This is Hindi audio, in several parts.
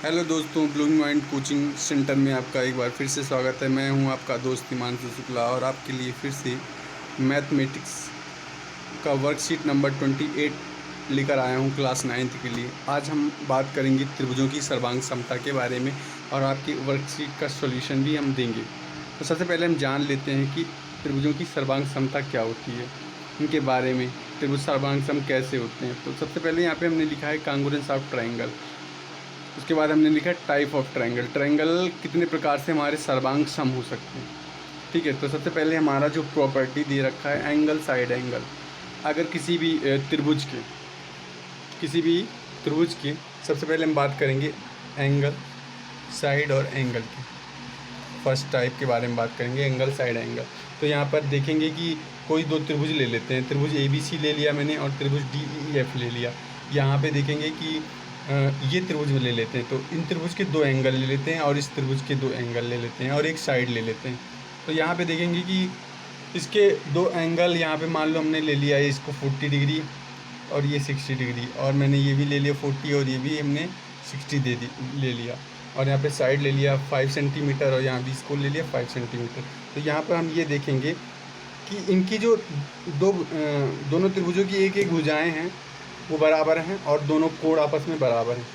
हेलो दोस्तों, ब्लूइंग माइंड कोचिंग सेंटर में आपका एक बार फिर से स्वागत है। मैं हूं आपका दोस्त हिमांशु शुक्ला और आपके लिए फिर से मैथमेटिक्स का वर्कशीट नंबर 28 लेकर आया हूं क्लास 9th के लिए। आज हम बात करेंगे त्रिभुजों की सर्वांग समता के बारे में और आपकी वर्कशीट का सॉल्यूशन भी हम देंगे। तो सबसे पहले हम जान लेते हैं कि त्रिभुजों की सर्वांग समता क्या होती है, इनके बारे में। त्रिभुज सर्वांग सम कैसे होते हैं, तो सबसे पहले यहाँ पे हमने लिखा है कांग्रुएंस ऑफ ट्रायंगल। उसके बाद हमने लिखा है टाइप ऑफ ट्रायंगल। ट्रायंगल कितने प्रकार से हमारे सर्वांग सम हो सकते हैं, ठीक है। तो सबसे पहले हमारा जो प्रॉपर्टी दे रखा है एंगल साइड एंगल। अगर किसी भी त्रिभुज के सबसे पहले हम बात करेंगे एंगल साइड और एंगल की। फर्स्ट टाइप के बारे में बात करेंगे, एंगल साइड एंगल। तो यहाँ पर देखेंगे कि कोई दो त्रिभुज ले लेते हैं। त्रिभुज ABC ले लिया मैंने और त्रिभुज DEF ले लिया। यहाँ पे देखेंगे कि ये त्रिभुज ले लेते हैं, तो इन त्रिभुज के दो एंगल ले लेते हैं और इस त्रिभुज के दो एंगल ले लेते हैं और एक साइड ले लेते हैं। तो यहाँ पे देखेंगे कि इसके दो एंगल यहाँ पे मान लो हमने ले लिया है इसको 40 डिग्री और ये 60 डिग्री, और मैंने ये भी ले लिया 40 और ये भी हमने 60 ले लिया, और यहाँ पे साइड ले लिया 5 सेंटीमीटर और यहाँ भी इसको ले लिया 5 सेंटीमीटर। तो यहाँ पर हम ये देखेंगे कि इनकी जो दोनों त्रिभुजों की एक एक भुजाएँ हैं वो बराबर हैं और दोनों कोण आपस में बराबर हैं।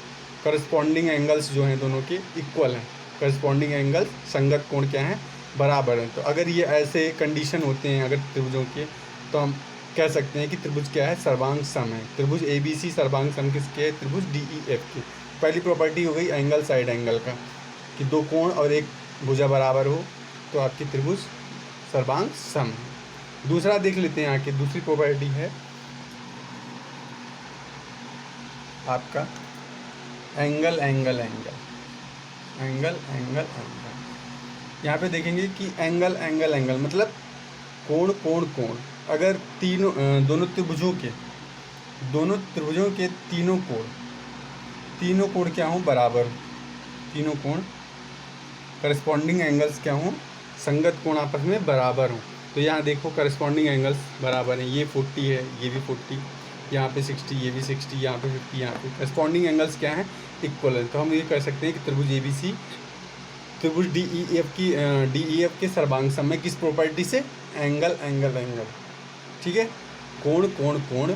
करस्पॉन्डिंग एंगल्स जो हैं दोनों के इक्वल हैं। करस्पॉन्डिंग एंगल्स संगत कोण क्या हैं, बराबर हैं। तो अगर ये ऐसे कंडीशन होते हैं अगर त्रिभुजों के, तो हम कह सकते हैं कि त्रिभुज क्या है, सर्वांग सम है। त्रिभुज ABC सर्वांग सम किसके है, त्रिभुज DEF के। पहली प्रॉपर्टी हो गई एंगल साइड एंगल का, कि दो कोण और एक भुजा बराबर हो तो आपकी त्रिभुज सर्वांग सम है। दूसरा देख लेते हैं आके, दूसरी प्रॉपर्टी है आपका angle angle angle angle angle angle. यहाँ पे देखेंगे कि एंगल एंगल एंगल मतलब कोण कोण कोण। अगर दोनों त्रिभुजों के तीनों कोण क्या हों, बराबर। तीनों कोण करस्पॉन्डिंग एंगल्स क्या हों, संगत कोण आपस में बराबर हों। तो यहाँ देखो करस्पॉन्डिंग एंगल्स बराबर हैं। ये 40 है, ये भी 40, यहाँ पे 60, ये भी 60, यहाँ पे 50, यहाँ पे करस्पॉन्डिंग एंगल्स क्या हैं, इक्वल है। तो हम ये कह सकते हैं कि त्रिभुज ABC त्रिभुज DEF के सर्वांग सम में किस प्रॉपर्टी से, एंगल एंगल एंगल, ठीक है। कोण कोण कोण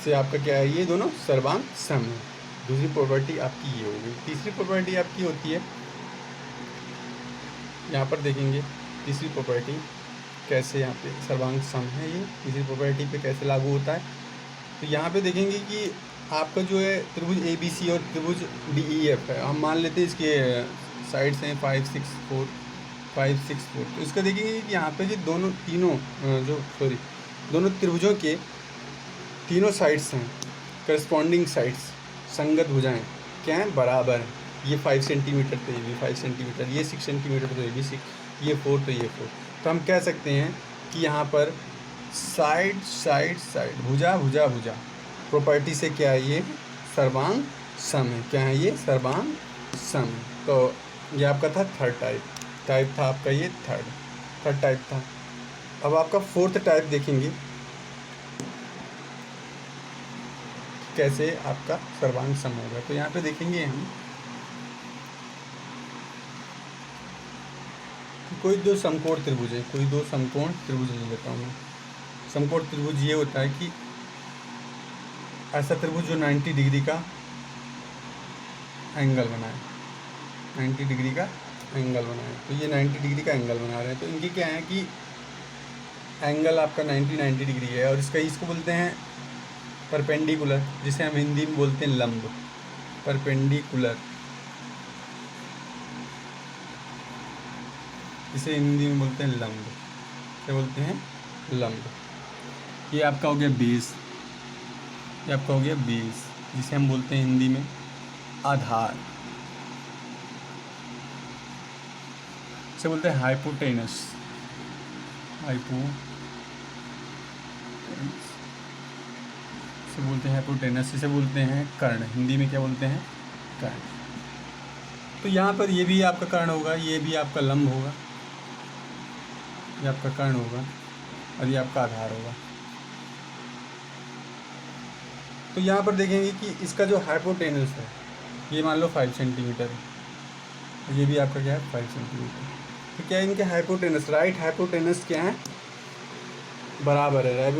से आपका क्या है, ये दोनों सर्वांग सम है। दूसरी प्रॉपर्टी आपकी ये हो गई। तीसरी प्रॉपर्टी आपकी होती है, यहाँ पर देखेंगे तीसरी प्रॉपर्टी कैसे यहाँ पे सर्वांग सम है, ये तीसरी प्रॉपर्टी पे कैसे लागू होता है। तो यहाँ पे देखेंगे कि आपका जो है त्रिभुज ABC और त्रिभुज DEF है। हम मान लेते हैं इसके साइड्स हैं 5 6 4 5 6 4। तो इसका देखेंगे कि यहाँ पे जो दोनों त्रिभुजों के तीनों साइड्स हैं, करस्पॉन्डिंग साइड्स, संगत भुजाएं क्या हैं, बराबर हैं। ये 5 सेंटीमीटर तो ये भी 5 सेंटीमीटर, ये 6 सेंटीमीटर तो ये भी 6, ये 4 तो ये 4। तो हम कह सकते हैं कि यहाँ पर साइड साइड साइड, भुजा भुजा भुजा प्रॉपर्टी से क्या है, ये सर्वांग सम है। क्या है, ये सर्वांग सम है। तो ये आपका था थर्ड टाइप था आपका, ये थर्ड टाइप था। अब आपका फोर्थ टाइप देखेंगे कैसे आपका सर्वांग सम होगा। तो यहाँ पे देखेंगे हम कोई दो समकोण त्रिभुज है, कोई दो समकोण त्रिभुज ले लेता हूँ मैं। समकोण त्रिभुज ये होता है कि ऐसा त्रिभुज जो 90 डिग्री का एंगल बनाए, 90 डिग्री का एंगल बनाए। तो ये 90 डिग्री का एंगल बना रहे हैं। तो इनकी क्या है कि एंगल आपका 90 डिग्री है और इसको बोलते हैं परपेंडिकुलर, जिसे हम हिंदी में बोलते हैं लंब। परपेंडिकुलर, इसे हिंदी में बोलते हैं लंब। क्या बोलते हैं, लंब। ये आपका हो गया बेस, ये आपका हो गया बेस, जिसे हम बोलते हैं हिंदी में आधार। इसे बोलते हैं हाइपोटेनस, इसे बोलते हैं हाइपोटेनस। इसे बोलते हैं कर्ण, हिंदी में क्या बोलते हैं, कर्ण। तो यहाँ पर ये भी आपका कर्ण होगा, ये भी आपका लंब होगा, ये आपका कर्ण होगा और ये आपका आधार होगा। तो यहाँ पर देखेंगे कि इसका जो हाइपोटेनस है ये मान लो 5 सेंटीमीटर है, ये भी आपका क्या है 5 सेंटीमीटर। तो क्या है इनके हाइपोटेनस, राइट हाइपोटेनस क्या है, बराबर है।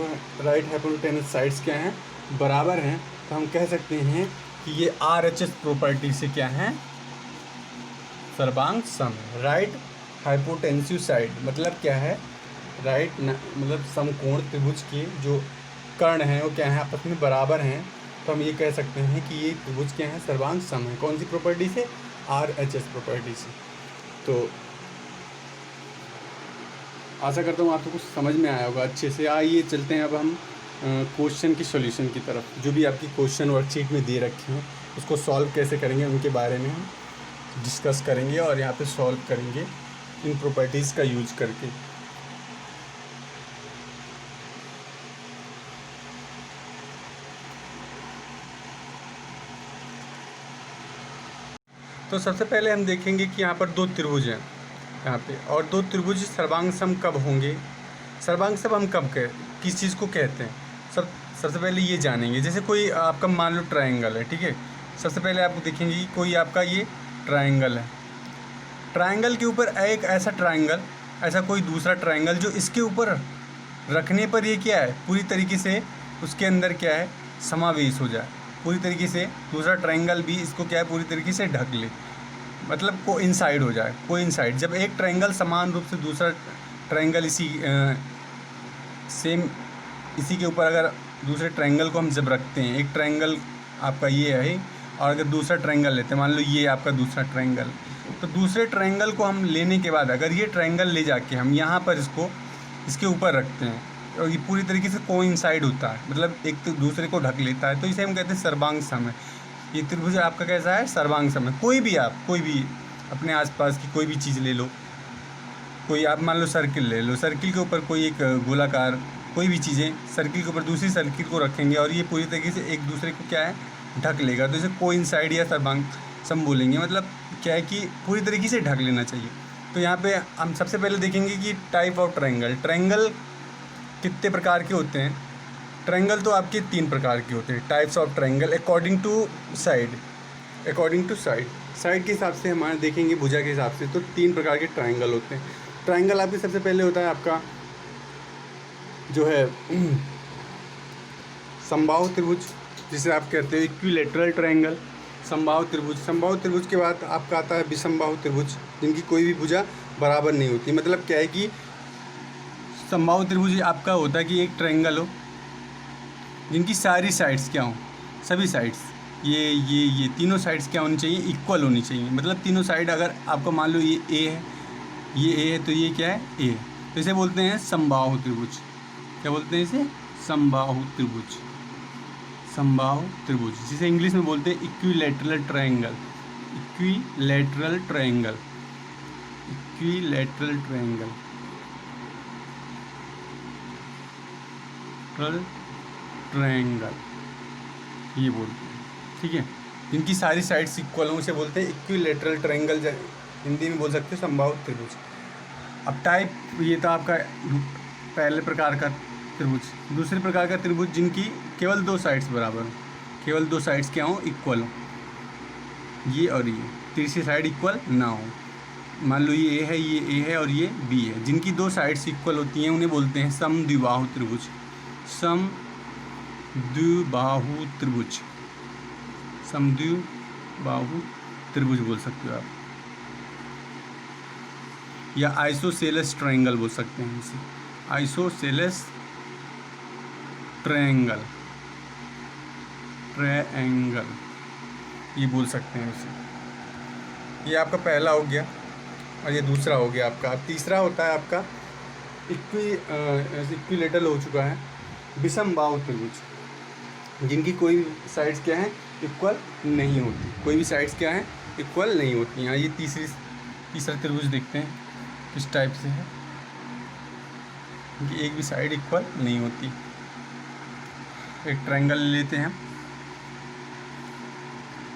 राइट हाइपोटेनस साइड्स क्या हैं, बराबर हैं। तो हम कह सकते हैं कि ये RHS प्रॉपर्टी से क्या है, सर्वांग सम है। राइट हाइपोटेंसिव साइड मतलब क्या है, राइट मतलब समकोण त्रिभुज के जो कर्ण हैं वो क्या है, आपस में बराबर हैं। तो हम ये कह सकते हैं कि ये त्रिभुज क्या है, सर्वांग सम है। कौन सी प्रॉपर्टी से, RHS प्रॉपर्टी से। तो आशा करता हूँ आपको कुछ समझ में आया होगा अच्छे से। आइए चलते हैं अब हम क्वेश्चन की सॉल्यूशन की तरफ। जो भी आपकी क्वेश्चन वर्कशीट में दे रखे हैं उसको सॉल्व कैसे करेंगे उनके बारे में हम डिस्कस करेंगे और यहाँ पे सॉल्व करेंगे इन प्रॉपर्टीज़ का यूज करके। तो सबसे पहले हम देखेंगे कि यहाँ पर दो त्रिभुज हैं यहाँ पे, और दो त्रिभुज सर्वांग सम कब होंगे, सर्वांग सम हम कब किस चीज़ को कहते हैं, सबसे पहले ये जानेंगे। जैसे कोई आपका मान लो ट्रायंगल है, ठीक है। सबसे पहले आप देखेंगे कि कोई आपका ये ट्रायंगल है, ट्रायंगल के ऊपर एक ऐसा ट्रायंगल, ऐसा कोई दूसरा ट्रायंगल जो इसके ऊपर रखने पर ये क्या है, पूरी तरीके से उसके अंदर क्या है, समावेश हो जाए, पूरी तरीके से दूसरा ट्रायंगल भी इसको क्या है, पूरी तरीके से ढक ले, मतलब कोइंसाइड हो जाए। कोइंसाइड जब एक ट्रायंगल समान रूप से दूसरा ट्रायंगल सेम इसी के ऊपर अगर दूसरे ट्रायंगल को हम जब रखते हैं, एक ट्रायंगल आपका ये है और अगर दूसरा ट्रायंगल लेते हैं, मान लो ये आपका दूसरा ट्रायंगल, तो दूसरे ट्रायंगल को हम लेने के बाद अगर ये ट्रायंगल ले जाके हम यहाँ पर इसको इसके ऊपर रखते हैं और ये पूरी तरीके से कोइंसाइड होता है, मतलब एक तो दूसरे को ढक लेता है, तो इसे हम कहते हैं सर्वांग सम है। ये त्रिभुज आपका कैसा है, सर्वांग सम है। कोई भी अपने आसपास की कोई भी चीज़ ले लो, कोई आप मान लो सर्किल ले लो, सर्किल के ऊपर कोई एक गोलाकार कोई भी चीज़ें सर्किल के ऊपर दूसरी सर्किल को रखेंगे और ये पूरी तरीके से एक दूसरे को क्या है, ढक लेगा, तो इसे कोइंसाइड या सर्वांग सम बोलेंगे। मतलब क्या है कि पूरी तरीके से ढक लेना चाहिए। तो यहाँ पे हम सबसे पहले देखेंगे कि टाइप ऑफ ट्रायंगल, ट्रायंगल कितने प्रकार के होते हैं। ट्रायंगल तो आपके 3 प्रकार के होते हैं, types of triangle according to side, side के हिसाब से हमारे देखेंगे, भुजा के हिसाब से। तो 3 प्रकार के ट्रायंगल होते हैं। ट्रायंगल आपके सबसे पहले होता है आपका जो है समबाहु त्रिभुज, जिसे आप कहते हैं इक्विलैटरल ट्रायंगल, समबाहु त्रिभुज के बाद आपका आता है विषमबाहु त्रिभुज, जिनकी कोई भी भुजा बराबर नहीं होती। मतलब क्या है कि समबाहु त्रिभुज आपका होता है कि एक ट्रायंगल हो जिनकी सारी साइड्स क्या हों, सभी साइड्स ये तीनों साइड्स क्या होनी चाहिए, इक्वल होनी चाहिए। मतलब तीनों साइड अगर आपको मान लो ये ए है तो ये क्या है, ए, तो इसे बोलते हैं समबाहु त्रिभुज। क्या बोलते हैं इसे, समबाहु त्रिभुज, जिसे इंग्लिश में बोलते हैं इक्विलैटरल ट्रायंगल। ये बोलते हैं, ठीक है। जिनकी सारी साइड्स इक्वल हों उसे बोलते हैं इक्विलैटरल ट्रायंगल, हिंदी में बोल सकते हो समबाहु त्रिभुज। अब टाइप ये था आपका पहले प्रकार का त्रिभुज। दूसरे प्रकार का त्रिभुज जिनकी केवल 2 साइड्स बराबर हो, केवल 2 साइड्स क्या हो, इक्वल हो, ये और ये, तीसरी साइड इक्वल ना हो। मान लो ये ए है और ये बी है, जिनकी 2 साइड्स इक्वल होती हैं उन्हें बोलते हैं समद्विबाहु त्रिभुज। समद्विबाहु त्रिभुज बोल सकते हो आप, या आइसोसेलेस ट्रायंगल बोल सकते हैं इसे, आइसोसेलेस ट्रायंगल ये बोल सकते हैं उसे। ये आपका पहला हो गया और ये दूसरा हो गया आपका। अब तीसरा होता है आपका इक्विलैटरल हो चुका है विषमबाहु त्रिभुज, जिनकी कोई साइड्स क्या है, इक्वल नहीं होती, कोई भी साइड्स क्या है, इक्वल नहीं होती हैं। ये तीसरा त्रिभुज देखते हैं किस टाइप से है, कि एक भी साइड इक्वल नहीं होती। एक ट्रायंगल लेते हैं,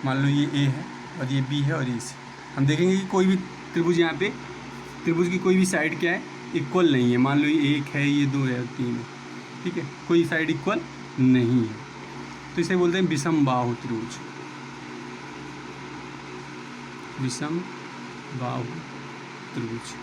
मान लो ये ए है और ये बी है और ये सी। हम देखेंगे कि कोई भी त्रिभुज यहाँ पे त्रिभुज की कोई भी साइड क्या है, इक्वल नहीं है। मान लो ये 1 है, ये 2 है, 3 है, ठीक है, कोई साइड इक्वल नहीं है। तो तो इसे बोलते हैं विषम बाहु त्रिभुज, विषम बाहु त्रिभुज।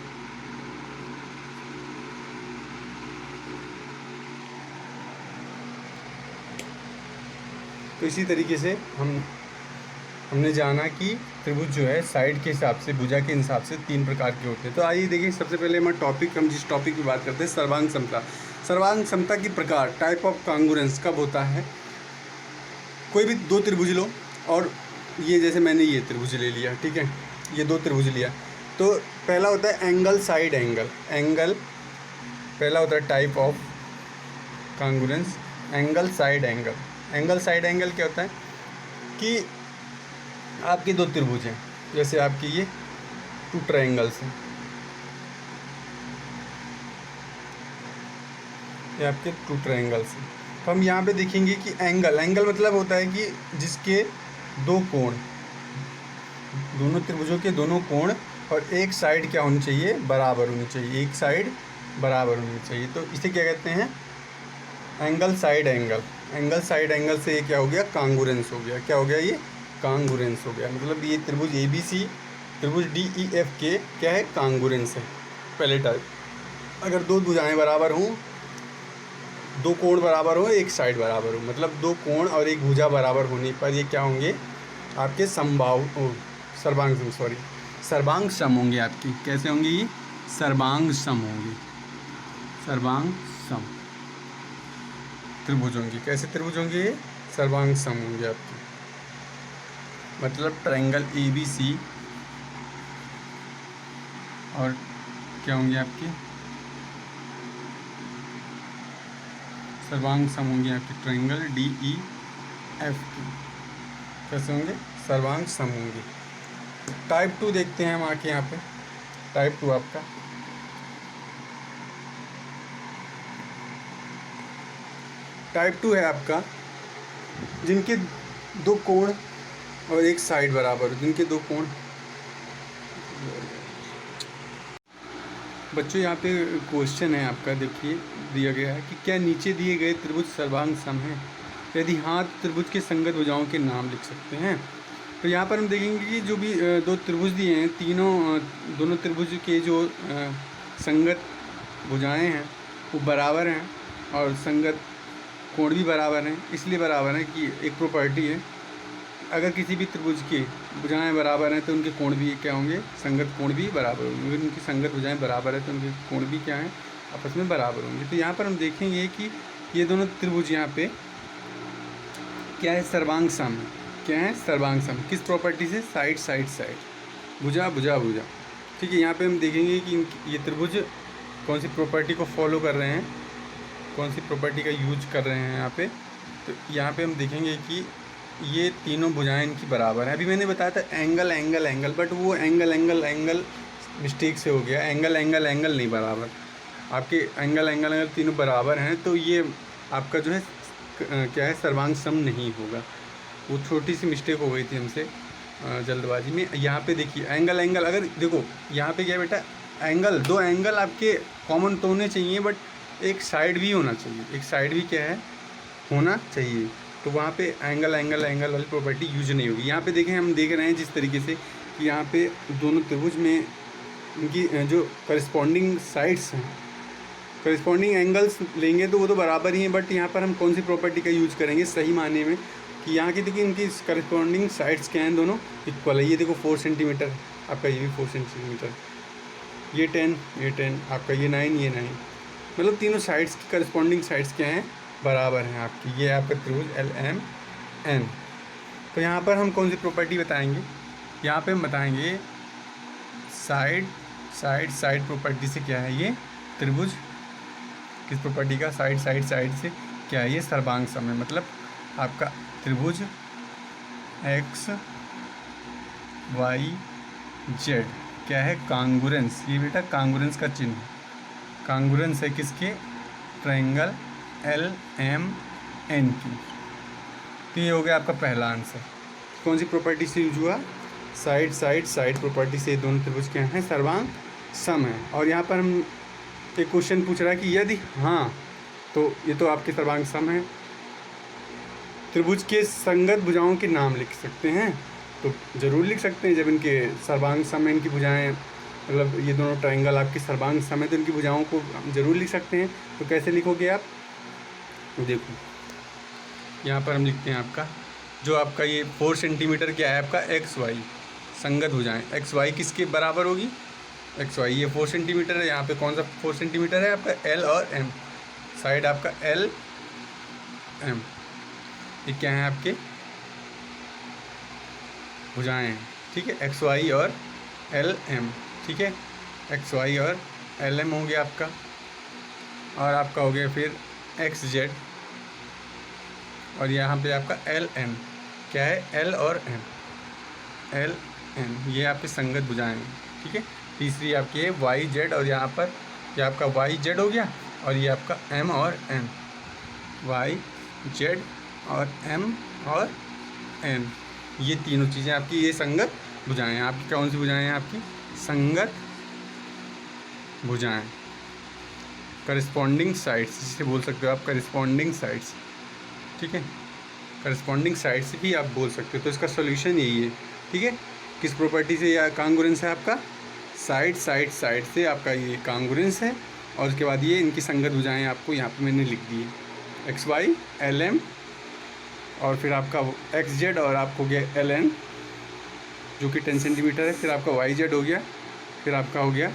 तो इसी तरीके से हमने जाना कि त्रिभुज जो है साइड के हिसाब से, भुजा के हिसाब से 3 प्रकार के होते हैं। तो आइए देखिए, सबसे पहले हम जिस टॉपिक की बात करते हैं, सर्वांग समता। सर्वांग समता की प्रकार, टाइप ऑफ कांगुरेंस कब होता है? कोई भी 2 त्रिभुज लो, और ये जैसे मैंने ये त्रिभुज ले लिया, ठीक है, ये 2 त्रिभुज लिया, तो पहला होता है एंगल साइड एंगल। पहला होता है type of congruence angle side angle. Angle side angle क्या होता है कि आपके 2 त्रिभुज हैं, जैसे आपकी ये 2 ट्रायंगल्स हैं, ये आपके 2 ट्रायंगल्स हैं। तो हम यहाँ पे देखेंगे कि एंगल मतलब होता है कि जिसके 2 कोण, दोनों त्रिभुजों के दोनों कोण और एक साइड क्या होनी चाहिए? बराबर होनी चाहिए, एक साइड बराबर होनी चाहिए। तो इसे क्या कहते हैं? Angle side angle. Angle side angle से ये क्या हो गया? कांगुरेंस हो गया। क्या हो गया? ये कांगुरेंस हो गया। मतलब ये त्रिभुज ABC, त्रिभुज DEF क्या है? कांगुरेंस है, पहले टाइप। अगर 2 भुजाएं बराबर हों, 2 कोण बराबर हो, एक साइड बराबर हो, मतलब 2 कोण और एक भुजा बराबर होने पर ये क्या होंगे? आपके सर्वांग सम होंगे आपकी। कैसे होंगे ये? सर्वांग सम होंगे, सर्वांग सम त्रिभुज होंगे। कैसे त्रिभुज होंगे? ये सर्वांग सम होंगे आपके। मतलब ट्रायंगल ABC और क्या होंगे आपके? सर्वांग सम होंगे आपके ट्रायंगल DEF की। कैसे होंगे? सर्वांग सम होंगे। टाइप 2 देखते हैं हम आके यहाँ पे। टाइप 2 आपका है आपका जिनके 2 कोण और एक साइड बराबर हो, जिनके 2 कोण। बच्चों यहाँ पे क्वेश्चन है आपका, देखिए दिया गया है कि क्या नीचे दिए गए त्रिभुज सर्वांग सम है? यदि हाँ, त्रिभुज के संगत भुजाओं के नाम लिख सकते हैं। तो यहाँ पर हम देखेंगे कि जो भी 2 त्रिभुज दिए हैं, दोनों त्रिभुज के जो संगत भुजाएं हैं वो बराबर हैं और संगत कोण भी बराबर हैं। इसलिए बराबर है कि एक प्रॉपर्टी है, अगर किसी भी त्रिभुज की भुजाएं बराबर हैं तो उनके कोण भी क्या होंगे? संगत कोण भी बराबर होंगे। अगर उनकी संगत भुजाएं बराबर है तो उनके कोण भी क्या हैं? आपस में बराबर होंगे। तो यहाँ पर हम देखेंगे कि ये दोनों त्रिभुज यहाँ पे क्या है? सर्वांग सम। क्या है? सर्वांग सम। किस प्रॉपर्टी से? साइड साइड साइड, भुजा भुजा भुजा। ठीक है, यहाँ पे हम देखेंगे कि ये त्रिभुज कौन सी प्रॉपर्टी को फॉलो कर रहे हैं, कौन सी प्रॉपर्टी का यूज कर रहे हैं यहाँ पे। तो यहाँ पे हम देखेंगे कि ये तीनों भुजाएं इनकी बराबर हैं। अभी मैंने बताया था एंगल एंगल एंगल, बट वो एंगल मिस्टेक से हो गया। एंगल नहीं बराबर। आपके एंगल तीनों बराबर हैं तो ये आपका जो है क्या है? सर्वांग सम नहीं होगा। वो छोटी सी मिस्टेक हो गई थी हमसे जल्दबाजी में। यहाँ पे देखिए एंगल अगर देखो यहाँ पे क्या बेटा, एंगल 2 एंगल आपके कॉमन तो होने चाहिए, बट एक साइड भी होना चाहिए। एक साइड भी क्या है? होना चाहिए। तो वहाँ पे एंगल वाली प्रॉपर्टी यूज नहीं होगी। यहाँ पे देखें, हम देख रहे हैं जिस तरीके से कि यहाँ पे दोनों त्रिभुज में इनकी जो करस्पॉन्डिंग साइड्स हैं, करस्पॉन्डिंग एंगल्स लेंगे तो वो तो बराबर ही हैं, बट यहाँ पर हम कौन सी प्रॉपर्टी का यूज करेंगे सही मायने में कि यहाँ की देखिए इनकी करस्पॉन्डिंग साइड्स क्या हैं? दोनों इक्वल है। ये देखो 4 सेंटीमीटर आपका, ये भी 4 सेंटीमीटर, ये 10 आपका, ये 9 ये 9, मतलब तीनों साइड्स की करस्पॉन्डिंग साइड्स क्या हैं? बराबर हैं आपकी। ये आपका त्रिभुज LMN। तो यहाँ पर हम कौन सी प्रॉपर्टी बताएंगे? यहाँ पे हम बताएंगे साइड प्रॉपर्टी से क्या है ये त्रिभुज? किस प्रॉपर्टी का? साइड से क्या है ये? सर्वांग सम है। मतलब आपका त्रिभुज XYZ क्या है? कांगुरेंस। ये बेटा कांगुरेंस का चिन्ह, कांगुरेंस है किसके? ट्रायंगल LMN की। तो ये हो गया आपका पहला आंसर। कौन सी प्रॉपर्टी से यूज हुआ? साइड प्रॉपर्टी से दोनों त्रिभुज क्या हैं? सर्वांग सम है। और यहाँ पर हम एक क्वेश्चन पूछ रहा है कि यदि हाँ, तो ये तो आपके सर्वांग सम है। त्रिभुज के संगत भुजाओं के नाम लिख सकते हैं, तो ज़रूर लिख सकते हैं। जब इनके सर्वांग सम इनकी भुजाएं, मतलब ये दोनों ट्रायंगल आपके सर्वांग सम है, तो इनकी भुजाओं को ज़रूर लिख सकते हैं। तो कैसे लिखोगे आप, देखो यहाँ पर हम लिखते हैं आपका जो आपका ये 4 सेंटीमीटर क्या है आपका एक्स वाई संगत भुजाएं। एक्स वाई किसके बराबर होगी, एक्स वाई ये 4 सेंटीमीटर है, यहाँ पे कौन सा 4 सेंटीमीटर है आपका एल और एम, साइड आपका एल एम, ये क्या है आपके भुजाएं हैं, ठीक है, एक्स वाई और एल एम, ठीक है, एक्स वाई और एल एम हो गया आपका। और आपका हो गया फिर एक्स जेड, और यहाँ पे आपका एल एन, क्या है एल और एम, एल एन, ये आपके संगत भुजाएं हैं, ठीक है। तीसरी आपकी है वाई जेड, और यहाँ पर ये आपका वाई जेड हो गया, और ये आपका एम और एन, वाई जेड और एम और एन, ये तीनों चीज़ें आपकी ये संगत भुजाएं हैं। आपकी कौन सी भुजाएं हैं, आपकी संगत भुजाएं, करस्पॉन्डिंग साइड्स जिसे बोल सकते हो आप, करस्पॉन्डिंग साइड्स, ठीक है, करस्पॉन्डिंग साइड्स भी आप बोल सकते हो। तो इसका सॉल्यूशन यही है, ठीक है। किस प्रॉपर्टी से या कांगुरेंस है आपका, साइड साइड साइड से आपका ये कांगुरेंस है। और उसके बाद ये इनकी संगत भुजाएं आपको यहाँ पे मैंने लिख दी है, एक्स वाई एल एम, और फिर आपका एक्स जेड, और आपको हो गया एल एन जो कि 10 सेंटीमीटर है, फिर आपका वाई जेड हो गया, फिर आपका हो गया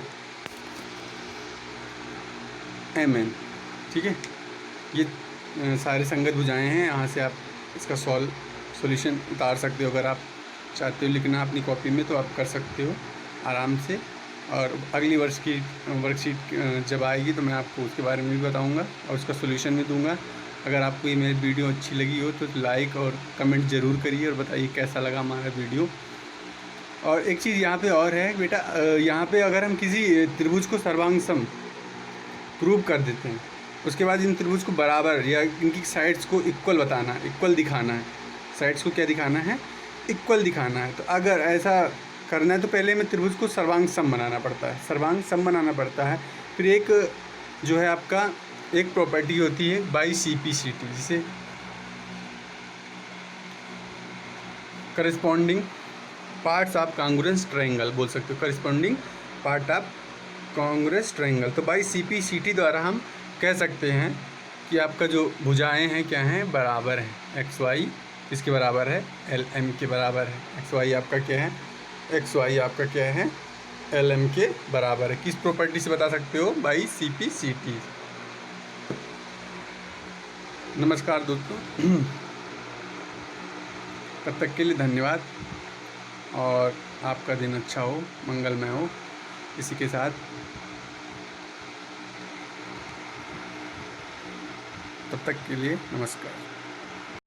एम एन, ठीक है। ये सारे संगत भुजाएं हैं। यहाँ से आप इसका सॉल्यूशन उतार सकते हो, अगर आप चाहते हो लिखना अपनी कॉपी में तो आप कर सकते हो आराम से। और अगली वर्ष की वर्कशीट जब आएगी तो मैं आपको उसके बारे में भी बताऊंगा और उसका सॉल्यूशन भी दूंगा। अगर आपको ये मेरी वीडियो अच्छी लगी हो तो लाइक और कमेंट ज़रूर करिए और बताइए कैसा लगा हमारा वीडियो। और एक चीज़ यहाँ पे और है बेटा, यहाँ पे अगर हम किसी त्रिभुज को सर्वांग सम प्रूव कर देते हैं, उसके बाद इन त्रिभुज को बराबर या इनकी साइड्स को इक्वल बताना है, इक्वल दिखाना है, साइड्स को क्या दिखाना है, इक्वल दिखाना है। तो अगर ऐसा करना है तो पहले में त्रिभुज को सर्वांग सम बनाना पड़ता है, सर्वांग सम बनाना पड़ता है। फिर एक जो है आपका एक प्रॉपर्टी होती है by C P C T, जिसे corresponding parts of congruence triangle बोल सकते हो, corresponding part of congruence triangle. तो by C P C T द्वारा हम कह सकते हैं कि आपका जो भुजाएं हैं क्या हैं, बराबर हैं। एक्स वाई इसके बराबर है, एल एम के बराबर है। एक्स वाई आपका क्या है, एक्स वाई आपका क्या है, एल एम के बराबर है। किस प्रॉपर्टी से बता सकते हो, by C P C T. नमस्कार दोस्तों, तब तक के लिए धन्यवाद और आपका दिन अच्छा हो, मंगलमय हो। इसी के साथ तब तक के लिए नमस्कार।